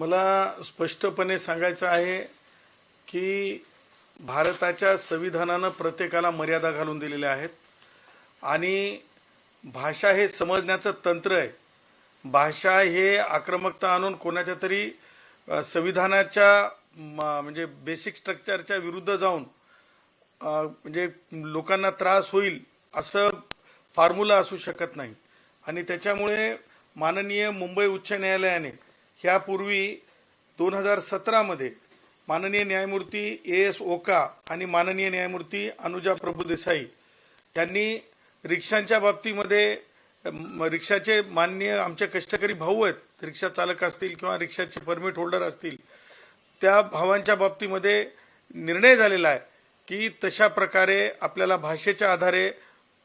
मला स्पष्टपणे सांगायचं आहे की भारताच्या संविधानानं प्रत्येकाला मर्यादा घालून दिलेल्या आहेत आणि भाषा हे समजण्याचं तंत्र आहे. भाषा हे आक्रमकता आणून कोणाच्या तरी संविधानाच्या म्हणजे बेसिक स्ट्रक्चरच्या विरुद्ध जाऊन म्हणजे लोकांना त्रास होईल असं फॉर्म्युला असू शकत नाही. आणि त्याच्यामुळे माननीय मुंबई उच्च न्यायालयाने ह्यापूर्वी 2017 मध्ये माननीय न्यायमूर्ती एस ओका आणि माननीय न्यायमूर्ती अनुजा प्रभुदेसाई यांनी रिक्षांच्या बाबतीमध्ये रिक्षाचे माननीय आमचे कष्टकरी भाऊ आहेत, रिक्षा चालक असतील किंवा रिक्षाचे परमिट होल्डर असतील, त्या भावांच्या बाबतीमध्ये निर्णय झालेला आहे की तशा प्रकारे आपल्याला भाषेच्या आधारे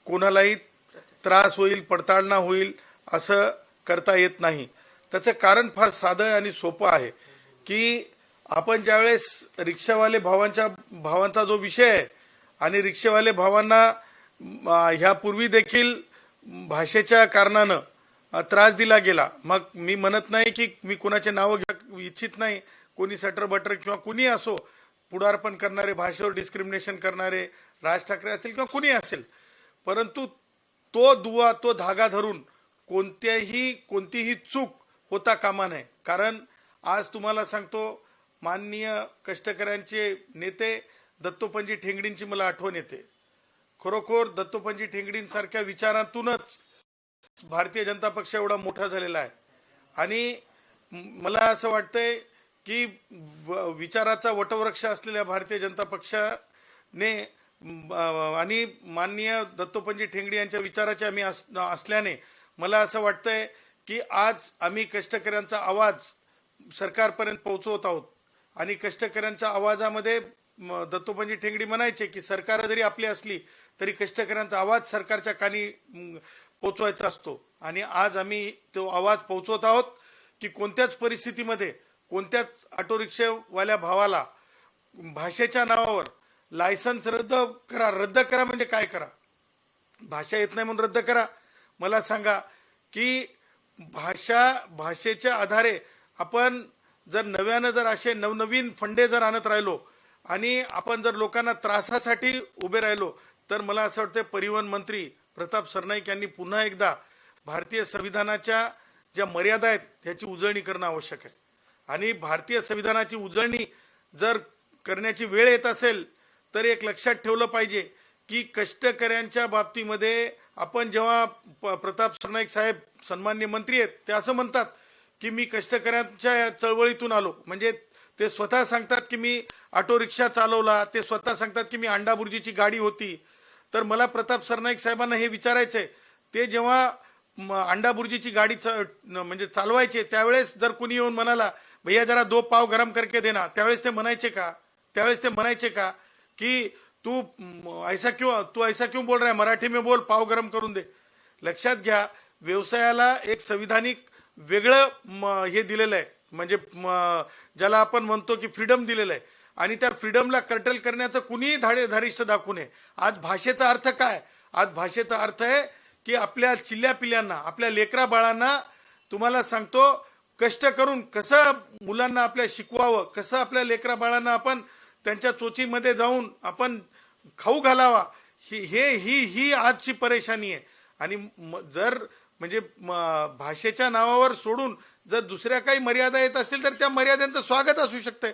कोणालाही त्रास होईल, पडताळणा होईल असं करता येत नाही. त्याचं कारण फार साधं आणि सोपं आहे की आपण ज्यावेळेस रिक्षावाले भावांचा जो विषय आहे आणि रिक्षावाले भावांना ह्यापूर्वी देखील भाषेच्या कारणानं त्रास दिला गेला. मग मी म्हणत नाही की मी कोणाचे नावं घ्या इच्छित नाही, कोणी सटर बटर किंवा कुणी असो, पुढारपण करणारे, भाषेवर डिस्क्रिमिनेशन करणारे राज ठाकरे असतील किंवा कुणी असेल, परंतु तो दुवा, तो धागा धरून कोणतीही चूक होता कामा नये. कारण आज तुम्हाला सांगतो, माननीय कष्टकऱ्यांचे नेते दत्तोपंत ठेंगडींची मला आठवण येते. खरोखर दत्तोपंत ठेंगडींसारख्या विचारातूनच भारतीय जनता पक्ष एवढा मोठा झालेला आहे. आणि मला असं वाटतंय की विचाराचा वटवृक्ष असलेल्या भारतीय जनता पक्षाने आणि माननीय दत्तोपंत ठेंगडी यांच्या विचाराचे आम्ही असल्याने मला असं वाटतंय की आज आम्ही कष्टकऱ्यांचा आवाज सरकारपर्यंत पोहोचवत आहोत. आणि कष्टकऱ्यांच्या आवाजामध्ये दत्तोपंत ठेंगडी म्हणायचे की सरकार जरी आपली असली तरी कष्टकऱ्यांचा आवाज सरकारच्या कानी पोचवायचा असतो. आणि आज आम्ही तो आवाज पोहोचवत आहोत की कोणत्याच परिस्थितीमध्ये कोणत्याच ऑटो रिक्षावाल्या भावाला भाषेच्या नावावर लायसन्स रद्द करा म्हणजे काय करा? भाषा येत नाही म्हणून रद्द करा? मला सांगा की भाषेच्या आधारे आपण जर नव्यानं जर असे नवनवीन फंडे जर आणत राहिलो आणि आपण जर लोकांना त्रासासाठी उभे राहिलो तर मला असं वाटतं परिवहन मंत्री प्रताप सरनाईक यांनी पुन्हा एकदा भारतीय संविधानाच्या ज्या मर्यादा आहेत त्याची उजळणी करणं आवश्यक आहे. आणि भारतीय संविधानाची उजळणी जर करण्याची वेळ येत असेल तर एक लक्षात ठेवलं पाहिजे की कष्टकऱ्यांच्या बाबतीमध्ये आपण जेव्हा प्रताप सरनाईक साहेब सन्माननीय मंत्री आहेत, ते असं म्हणतात की मी कष्टकऱ्यांच्या चळवळीतून आलो. म्हणजे ते स्वतः सांगतात की मी ऑटो रिक्षा चालवला, ते स्वतः सांगतात की मी अंडाबुर्जीची गाडी होती. तर मला प्रताप सरनाईक साहेबांना हे विचारायचंय, ते जेव्हा अंडाबुर्जीची गाडी म्हणजे चालवायचे त्यावेळेस जर कुणी येऊन म्हणाला भैया जरा 2 पाव गरम करके देना, त्यावेळेस ते म्हणायचे का की तू ऐसा क्यों बोल रहा है, मराठी में बोल, पाव गरम करून दे. लक्षात घ्या, व्यवसायाला एक संविधानिक वेगळं हे दिलेलं आहे, म्हणजे ज्याला आपण म्हणतो की फ्रीडम दिलेलं आहे. आणि त्या फ्रीडमला कर्टल करण्याचं कुणीही धारिष्ट दाखवू नये. आज भाषेचा अर्थ काय? आज भाषेचा अर्थ आहे की आपल्या चिल्ल्या पिल्यांना, आपल्या लेकरा बाळांना तुम्हाला सांगतो कष्ट करून कसं मुलांना आपल्या शिकवावं, कसं आपल्या लेकरा बाळांना आपण त्यांच्या चोचीमध्ये जाऊन आपण खाऊ घालावा, ही आजची परेशानी आहे. आणि जर म्हणजे भाषेच्या नावावर सोडून जर दुसऱ्या काही मर्यादा येत असतील तर त्या मर्यादांचं स्वागत असू शकते.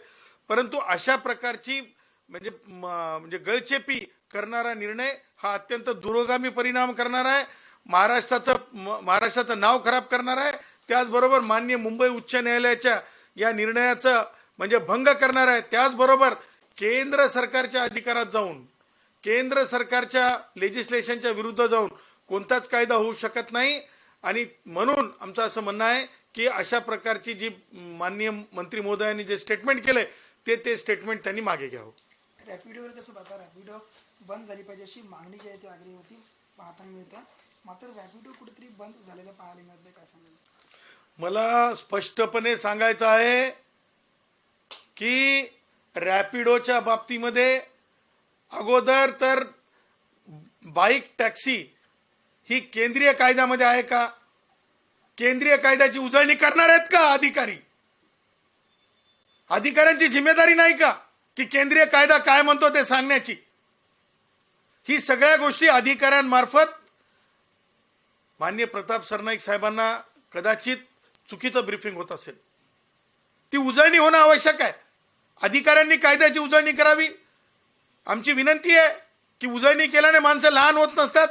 परंतु अशा प्रकारची म्हणजे गळचेपी करणारा निर्णय हा अत्यंत दुरोगामी परिणाम करणार आहे, महाराष्ट्राचं नाव खराब करणार आहे. त्याचबरोबर माननीय मुंबई उच्च न्यायालयाच्या या निर्णयाचं म्हणजे भंग करणार आहे. त्याचबरोबर केंद्र सरकारच्या अधिकारात जाऊन, केंद्र सरकारच्या लेजिस्लेशनच्या विरुद्ध जाऊन कोणताच कायदा होऊ शकत नाही. आणि म्हणून आमचं असं म्हणणं आहे की अशा प्रकारची जी माननीय मंत्री महोदयांनी जे स्टेटमेंट केलंय ते स्टेटमेंट त्यांनी मागे घ्यावं. रॅपिडोवर कसं पाहता, रॅपिडो बंद झाली पाहिजे अशी मागणी जी आहे ती आग्रही पाहताना मिळते, मात्र रॅपिडो कुठेतरी बंद झालेलं पाहायला मिळते, काय सांगाल? मला स्पष्टपणे सांगायचं आहे की रॅपिडोच्या बाबतीमध्ये अगोदर तर बाईक टॅक्सी ही केंद्रीय कायद्यामध्ये आहे का? केंद्रीय कायद्याची उजळणी करणार आहेत का अधिकारी? अधिकाऱ्यांची जिम्मेदारी नाही का की केंद्रीय कायदा काय म्हणतो ते सांगण्याची? ही सगळ्या गोष्टी अधिकाऱ्यांमार्फत माननीय प्रताप सरनाईक साहेबांना कदाचित चुकीचं ब्रीफिंग होत असेल. ती उजळणी होणं आवश्यक आहे. अधिकाऱ्यांनी कायद्याची उजळणी करावी. आमची विनंती आहे की उजळणी केल्याने माणसं लहान होत नसतात.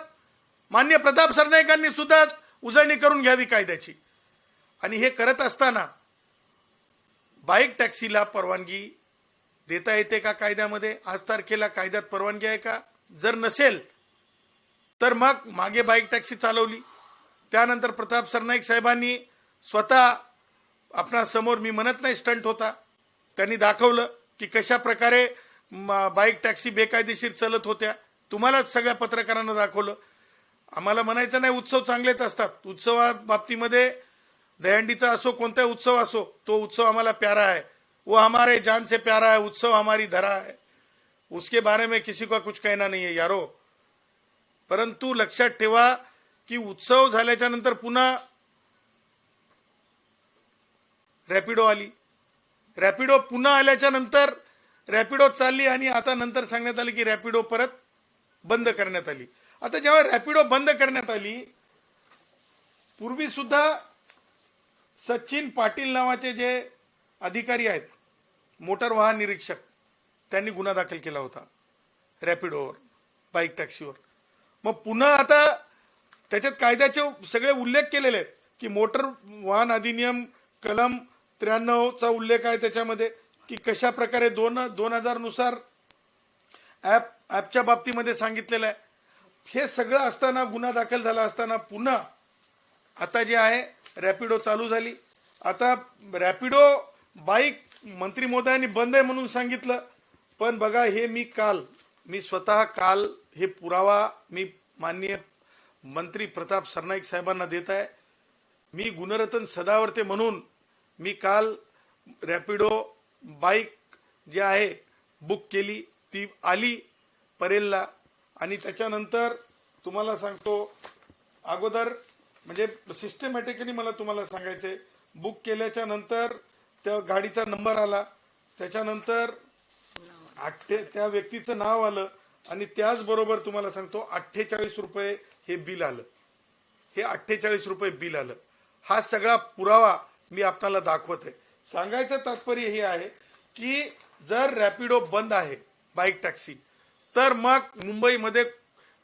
माननीय प्रताप सरनाईकांनी सुद्धा उजळणी करून घ्यावी कायद्याची. आणि हे करत असताना बाईक टॅक्सीला परवानगी देता येते का कायद्यामध्ये? आज तारखेला कायद्यात परवानगी आहे का? जर नसेल तर मग मागे बाईक टॅक्सी चालवली, त्यानंतर प्रताप सरनाईक साहेबांनी स्वतः आपणासमोर, मी म्हणत नाही स्टंट होता, त्यांनी दाखवलं की कशा प्रकारे बाईक टॅक्सी बेकायदेशीर चालत होत्या. तुम्हालाच सगळ्या पत्रकारांना दाखवलं. आम्हाला म्हणायचं नाही उत्सव चांगलेच असतात. उत्सवा बाबतीमध्ये दहीहंडीचा असो कोणता उत्सव असो, तो उत्सव आम्हाला प्यारा है, वो हमारे जान से प्यारा है, उत्सव हमारी धरा है, उसके बारे में किसी का कुछ कहना नहीं है यारो. परंतु लक्षात ठेवा की उत्सव झाल्याच्या नंतर पुन्हा रॅपिडो आली. रॅपिडो पुन्हा आल्याच्या नंतर रॅपिडो चालली आणि आता नंतर सांगण्यात आली की रॅपिडो परत बंद करण्यात आली. आता जेव्हा रॅपिडो बंद करण्यात आली, पूर्वी सुद्धा सचिन पाटील नावाचे जे अधिकारी आहेत, मोटर वाहन निरीक्षक, त्यांनी गुन्हा दाखल केला होता रॅपिडोवर, बाईक टॅक्सीवर. मग पुन्हा आता त्याच्यात कायद्याचे सगळे उल्लेख केलेले आहेत की मोटर वाहन अधिनियम कलम 93चा उल्लेख आहे त्याच्यामध्ये की कशा प्रकारे 2000 नुसार ॲपच्या बाबतीमध्ये सांगितलेलं आहे. हे सगळं असताना, गुन्हा दाखल झाला असताना पुन्हा आता जे आहे रॅपिडो चालू झाली. आता रॅपिडो बाईक मंत्री महोदयांनी बंद आहे म्हणून सांगितलं, पण बघा हे मी स्वतः काल हे पुरावा मी माननीय मंत्री प्रताप सरनाईक साहेबांना देत आहे. मी गुणरत्न सदावर्ते म्हणून मी काल रॅपिडो बाईक जे आहे बुक केली, ती आली परेलला. आणि त्याच्यानंतर तुम्हाला सांगतो, अगोदर म्हणजे सिस्टमॅटिकली मला तुम्हाला सांगायचंय, बुक केल्याच्या नंतर त्या गाडीचा नंबर आला, त्याच्यानंतर त्या व्यक्तीचं नाव आलं आणि त्याचबरोबर तुम्हाला सांगतो 48 रुपये हे बिल आलं. हे 48 रुपये बिल आलं. हा सगळा पुरावा मी आपल्याला दाखवत आहे. सांगायचं तात्पर्य हे आहे की जर रॅपिडो बंद आहे बाईक टॅक्सी, तर मग मुंबईमध्ये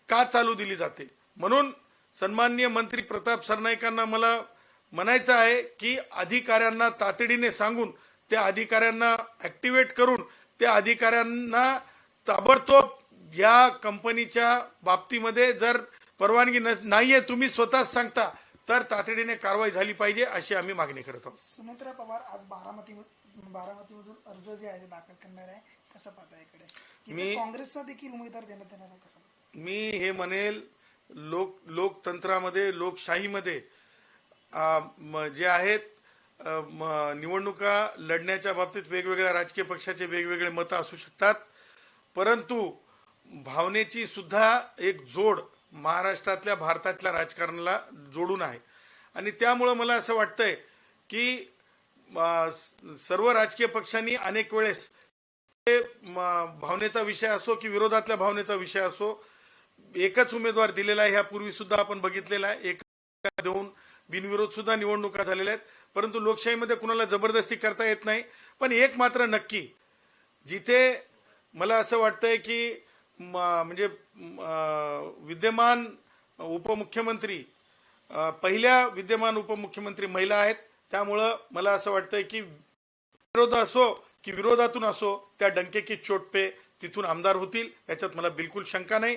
का चालू दिली जाते? म्हणून सन्माननीय मंत्री प्रताप सरनाईकांना मला म्हणायचं आहे की अधिकाऱ्यांना तातडीने सांगून, त्या अधिकाऱ्यांना ऍक्टिव्हेट करून, त्या अधिकाऱ्यांना ताबडतोब या कंपनीच्या बाबतीमध्ये जर परवानगी नाहीये, तुम्ही स्वतःच सांगता, तर तातडीने कारवाई झाली पाहिजे अशी आम्ही मागणी करत आहोत. सुनेत्रा पवार आज बारामतीमधून अर्ज जे आहे ते दाखल करणार आहे, कसं पाहता इकडे? मी काँग्रेसचा देखील उमेदवार देण्यात येणार आहे, कसं? मी हे म्हणेल, लोकतंत्रामध्ये, लोकशाहीमध्ये जे आहेत निवडणुका लढण्याच्या बाबतीत वेगवेगळ्या राजकीय पक्षाचे वेगवेगळे मतं असू शकतात, परंतु भावनेची सुद्धा एक जोड महाराष्ट्रातल्या, भारतातल्या राजकारणाला जोडून आहे. आणि त्यामुळं मला असं वाटतंय की सर्व राजकीय पक्षांनी अनेक वेळेस भावनेचा विषय असो की विरोधातल्या भावनेचा विषय असो, एकच उमेदवार दिलेला आहे. ह्यापूर्वी सुद्धा आपण बघितलेला आहे, एक देऊन बिनविरोध सुद्धा निवडणुका झालेल्या आहेत. परंतु लोकशाहीमध्ये कुणाला जबरदस्ती करता येत नाही. पण एक मात्र नक्की, जिथे मला असं वाटतंय की म्हणजे विद्यमान उपमुख्यमंत्री, पहिल्या विद्यमान उपमुख्यमंत्री महिला आहेत, त्यामुळं मला असं वाटतंय की विरोध असो की विरोधातून असो, त्या डंके की चोट पे तिथून आमदार होतील, याच्यात मला बिलकुल शंका नाही.